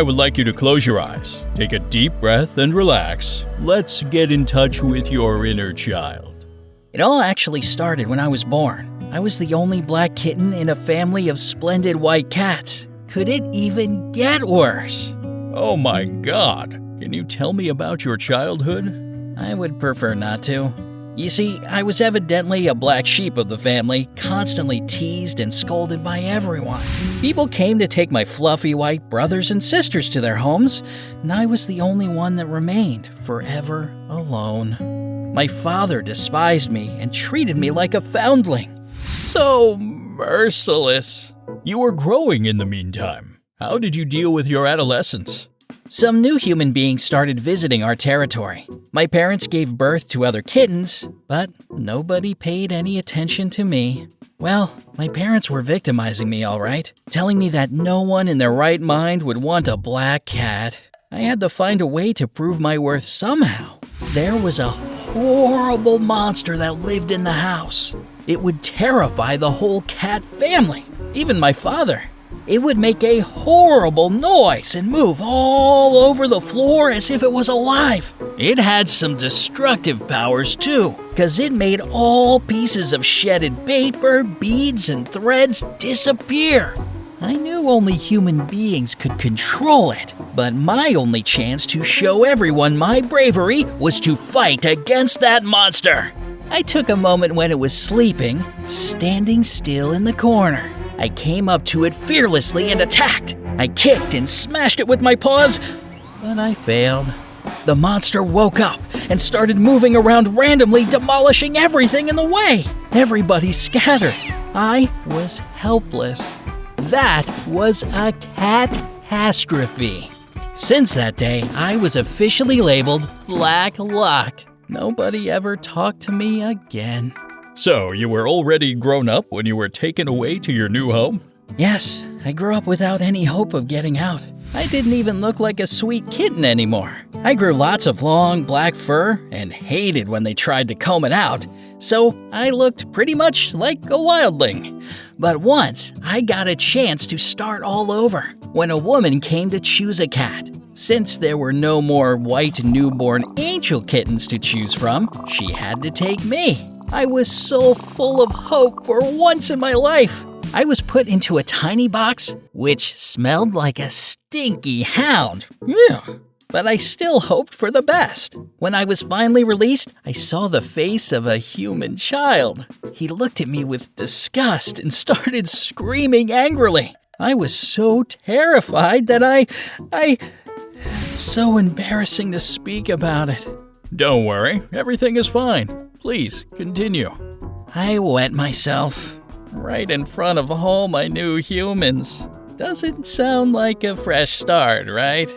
I would like you to close your eyes, take a deep breath and relax. Let's get in touch with your inner child. It all actually started when I was born. I was the only black kitten in a family of splendid white cats. Could it even get worse? Oh my God. Can you tell me about your childhood? I would prefer not to. You see, I was evidently a black sheep of the family, constantly teased and scolded by everyone. People came to take my fluffy white brothers and sisters to their homes, and I was the only one that remained, forever alone. My father despised me and treated me like a foundling. So MURciless. You were growing in the meantime. How did you deal with your adolescence? Some new human beings started visiting our territory. My parents gave birth to other kittens, but nobody paid any attention to me. Well, my parents were victimizing me, all right, telling me that no one in their right mind would want a black cat. I had to find a way to prove my worth somehow. There was a horrible monster that lived in the house. It would terrify the whole cat family, even my father. It would make a horrible noise and move all over the floor as if it was alive. It had some destructive powers too, because it made all pieces of shedded paper, beads, and threads disappear. I knew only human beings could control it, but my only chance to show everyone my bravery was to fight against that monster. I took a moment when it was sleeping, standing still in the corner. I came up to it fearlessly and attacked. I kicked and smashed it with my paws, but I failed. The monster woke up and started moving around randomly, demolishing everything in the way. Everybody scattered. I was helpless. That was a catastrophe. Since that day, I was officially labeled Black Luck. Nobody ever talked to me again. So, you were already grown up when you were taken away to your new home? Yes, I grew up without any hope of getting out. I didn't even look like a sweet kitten anymore. I grew lots of long black fur and hated when they tried to comb it out, so I looked pretty much like a wildling. But once, I got a chance to start all over when a woman came to choose a cat. Since there were no more white newborn angel kittens to choose from, she had to take me. I was so full of hope for once in my life. I was put into a tiny box, which smelled like a stinky hound. Yeah. But I still hoped for the best. When I was finally released, I saw the face of a human child. He looked at me with disgust and started screaming angrily. I was so terrified that it's so embarrassing to speak about it. Don't worry, everything is fine. Please, continue. I wet myself right in front of all my new humans. Doesn't sound like a fresh start, right?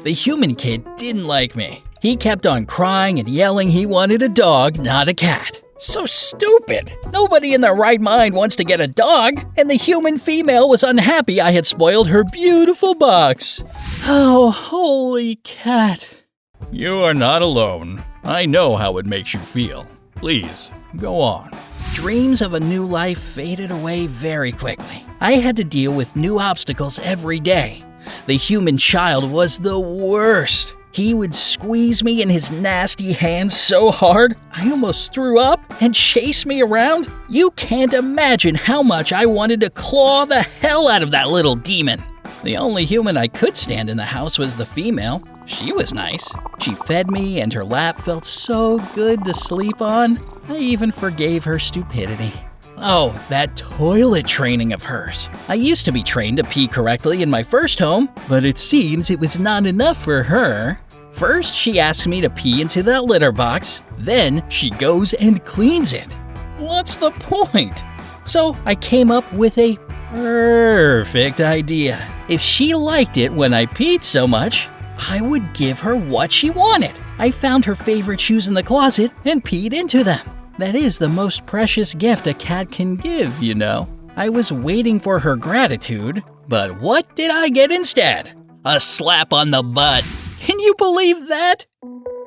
The human kid didn't like me. He kept on crying and yelling he wanted a dog, not a cat. So stupid! Nobody in their right mind wants to get a dog, and the human female was unhappy I had spoiled her beautiful box. Oh, holy cat. You are not alone. I know how it makes you feel. Please, go on. Dreams of a new life faded away very quickly. I had to deal with new obstacles every day. The human child was the worst. He would squeeze me in his nasty hands so hard, I almost threw up, and chase me around. You can't imagine how much I wanted to claw the hell out of that little demon. The only human I could stand in the house was the female. She was nice. She fed me and her lap felt so good to sleep on. I even forgave her stupidity. Oh, that toilet training of hers. I used to be trained to pee correctly in my first home, but it seems it was not enough for her. First, she asked me to pee into that litter box. Then, she goes and cleans it. What's the point? So, I came up with a perfect idea. If she liked it when I peed so much, I would give her what she wanted. I found her favorite shoes in the closet and peed into them. That is the most precious gift a cat can give, you know. I was waiting for her gratitude, but what did I get instead? A slap on the butt. Can you believe that?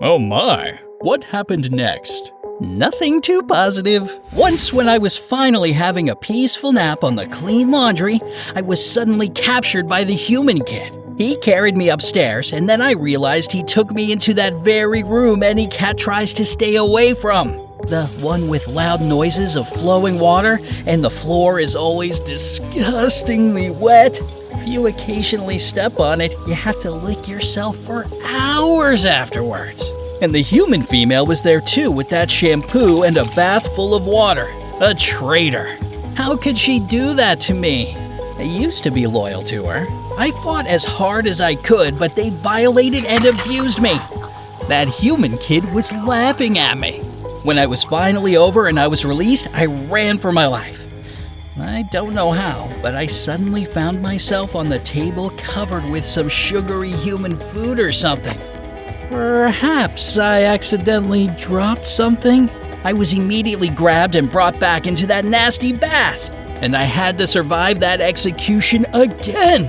Oh my, what happened next? Nothing too positive. Once when I was finally having a peaceful nap on the clean laundry, I was suddenly captured by the human kid. He carried me upstairs, and then I realized he took me into that very room any cat tries to stay away from. The one with loud noises of flowing water, and the floor is always disgustingly wet. If you occasionally step on it, you have to lick yourself for hours afterwards. And the human female was there too with that shampoo and a bath full of water. A traitor. How could she do that to me? I used to be loyal to her. I fought as hard as I could, but they violated and abused me. That human kid was laughing at me. When I was finally over and I was released, I ran for my life. I don't know how, but I suddenly found myself on the table covered with some sugary human food or something. Perhaps I accidentally dropped something. I was immediately grabbed and brought back into that nasty bath, and I had to survive that execution again.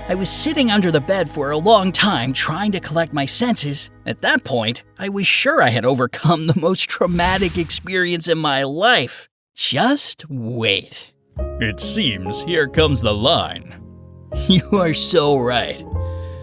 I was sitting under the bed for a long time trying to collect my senses. At that point, I was sure I had overcome the most traumatic experience in my life. Just wait. It seems here comes the line. You are so right.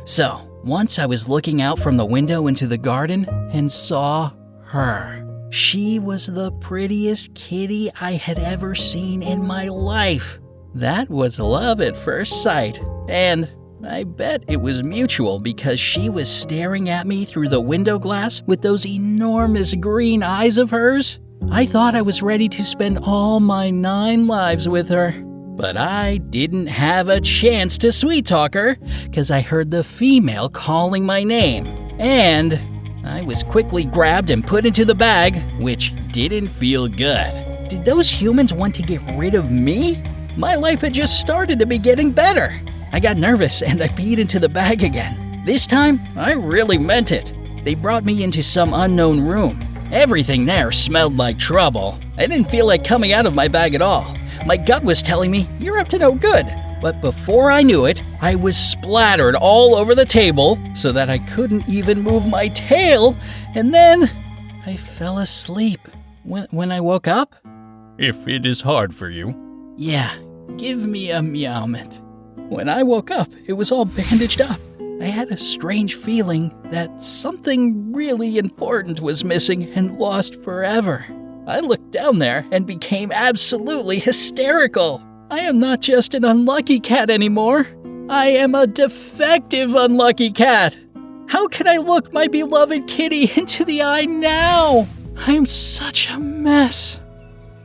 So, once I was looking out from the window into the garden and saw her. She was the prettiest kitty I had ever seen in my life. That was love at first sight. And I bet it was mutual because she was staring at me through the window glass with those enormous green eyes of hers. I thought I was ready to spend all my 9 lives with her. But I didn't have a chance to sweet talk her because I heard the female calling my name. And I was quickly grabbed and put into the bag, which didn't feel good. Did those humans want to get rid of me? My life had just started to be getting better. I got nervous and I peed into the bag again. This time, I really meant it. They brought me into some unknown room. Everything there smelled like trouble. I didn't feel like coming out of my bag at all. My gut was telling me, you're up to no good. But before I knew it, I was splattered all over the table so that I couldn't even move my tail. And then I fell asleep. When I woke up? If it is hard for you. Yeah, give me a meowment. When I woke up, it was all bandaged up. I had a strange feeling that something really important was missing and lost forever. I looked down there and became absolutely hysterical. I am not just an unlucky cat anymore. I am a defective unlucky cat. How can I look my beloved kitty into the eye now? I am such a mess.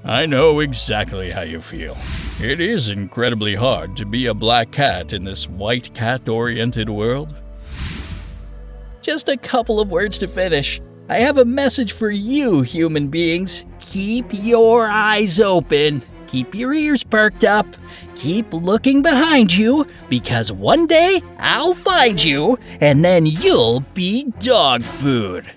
I know exactly how you feel. It is incredibly hard to be a black cat in this white cat-oriented world. Just a couple of words to finish. I have a message for you, human beings. Keep your eyes open. Keep your ears perked up. Keep looking behind you, because one day I'll find you, and then you'll be dog food.